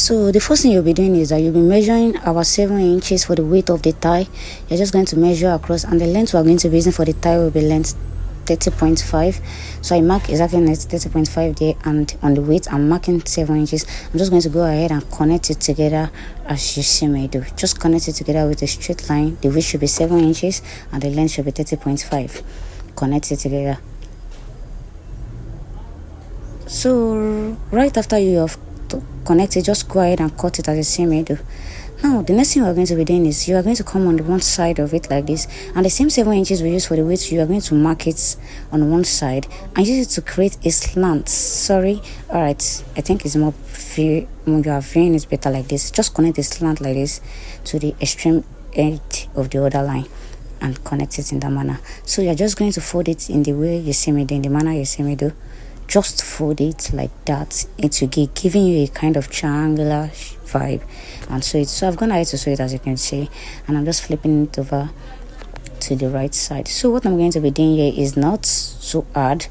So the first thing you'll be doing is that you'll be measuring about 7 inches for the width of the tie. You're just going to measure across, and the length we're going to be using for the tie will be length 30.5. So I mark exactly 30.5 there, and on the width I'm marking 7 inches. I'm just going to go ahead and connect it together as you see me do. Just connect it together with a straight line. The width should be 7 inches and the length should be 30.5. Connect it together. So right after you have connected, just go ahead and cut it as you see me do. Now the next thing we're going to be doing is you are going to come on the one side of it like this, and the same 7 inches we use for the width, you are going to mark it on one side and use it to create a slant. Alright, I think it's more you are viewing it better like this. Just connect the slant like this to the extreme edge of the other line and connect it in that manner. So you're just going to fold it in the way you see me do, in the manner you see me do. Just fold it like that. It will giving you a kind of triangular vibe, and so I've gone ahead to sew it as you can see, and I'm just flipping it over to the right side. So what I'm going to be doing here is not so hard.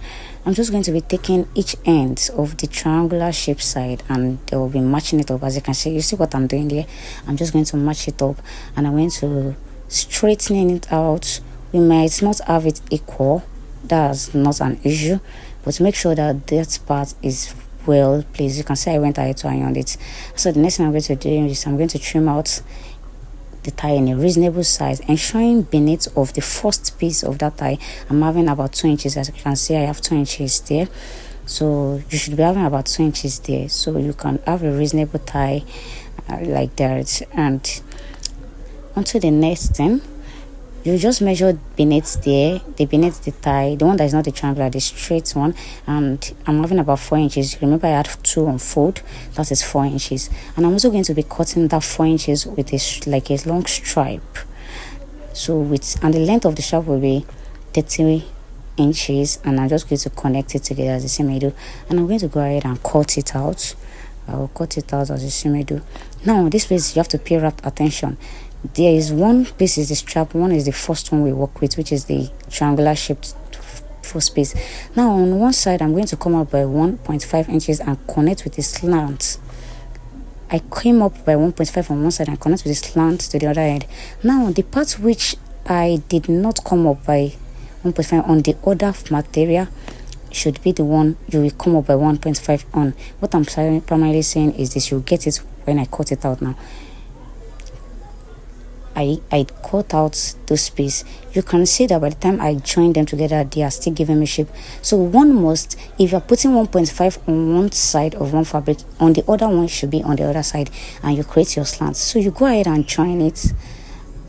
I'm just going to be taking each end of the triangular shape side, and I will be matching it up. As you can see, you see what I'm doing here. I'm just going to match it up, and I'm going to straightening it out. We might not have it equal, that's not an issue, but make sure that that part is well placed. You can see I went ahead to iron it. So the next thing I'm going to do is I'm going to trim out the tie in a reasonable size, ensuring beneath of the first piece of that tie I'm having about 2 inches. As you can see, I have 2 inches there, so you should be having about 2 inches there, so you can have a reasonable tie like that. And onto the next thing, you just measure beneath there, beneath the tie, the one that is not the triangular, the straight one, and I'm having about 4 inches. Remember I had 2 on fold, that is 4 inches, and I'm also going to be cutting that 4 inches with a long stripe. So and the length of the stripe will be 30 inches, and I'm just going to connect it together as you see me do, and I'm going to go ahead and cut it out. I will cut it out as you see me do. Now this place you have to pay rapt attention. There is one piece is the strap, one is the first one we work with, which is the triangular shaped first piece. Now on one side I'm going to come up by 1.5 inches and connect with a slant. I came up by 1.5 on one side and connect with a slant to the other end. Now the part which I did not come up by 1.5 on the other material should be the one you will come up by 1.5 on. What I'm primarily saying is this, you'll get it when I cut it out. Now I cut out those pieces. You can see that by the time I join them together, they are still giving me shape. So one must, if you're putting 1.5 on one side of one fabric, on the other one should be on the other side, and you create your slants. So you go ahead and join it.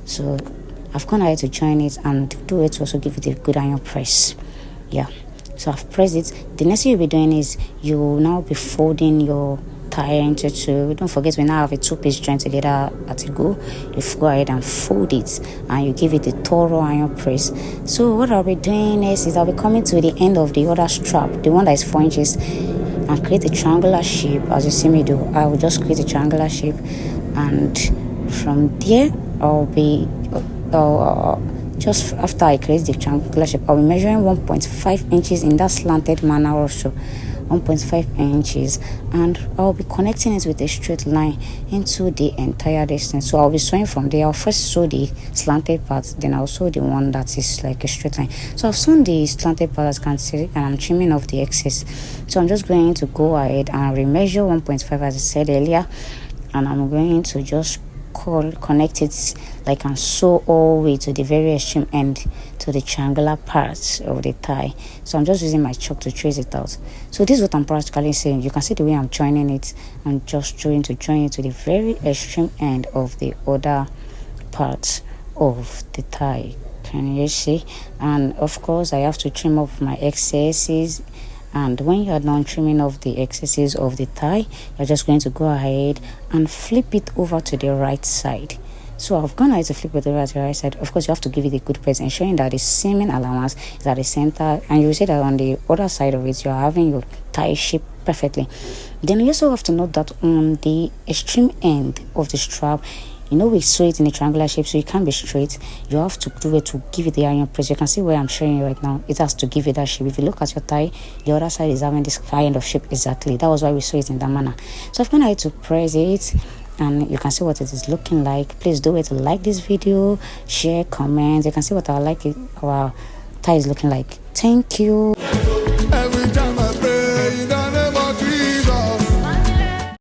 So I've gone ahead to join it and do it to also give it a good iron press. Yeah, so I've pressed it. The next thing you'll be doing is you will now be folding your tie into two. Don't forget, we now have a 2-piece joint together at a go. You go ahead and fold it, and you give it a thorough iron press. So what I'll be doing next is I'll be coming to the end of the other strap, the one that is 4 inches, and create a triangular shape as you see me do. I will just create a triangular shape, and from there I'll be just after I create the triangular shape, I'll be measuring 1.5 inches in that slanted manner also. 1.5 inches, and I'll be connecting it with a straight line into the entire distance. So I'll be sewing from there. I'll first sew the slanted part, then I'll sew the one that is like a straight line. So I've sewn the slanted part as you can see, and I'm trimming off the excess. So I'm just going to go ahead and remeasure 1.5 as I said earlier, and I'm going to just connect it like and sew all the way to the very extreme end to the triangular part of the tie. So I'm just using my chalk to trace it out. So this is what I'm practically saying. You can see the way I'm joining it. I'm just trying to join it to the very extreme end of the other part of the tie. Can you see? And of course I have to trim off my excesses. And when you are done trimming off the excesses of the tie, you're just going to go ahead and flip it over to the right side. So I've gone ahead to flip it over to the right side. Of course, you have to give it a good press, ensuring that the seaming allowance is at the center, and you will see that on the other side of it, you're having your tie shape perfectly. Then you also have to note that on the extreme end of the strap, You know, we sew it in a triangular shape, so you can't be straight. You have to do it to give it the iron press. You can see where I'm showing you right now. It has to give it that shape. If you look at your tie, the other side is having this kind of shape exactly. That was why we sew it in that manner. So I've gone ahead to press it, and you can see what it is looking like. Please do it to like this video, share, comment. You can see what our tie is looking like. Thank you.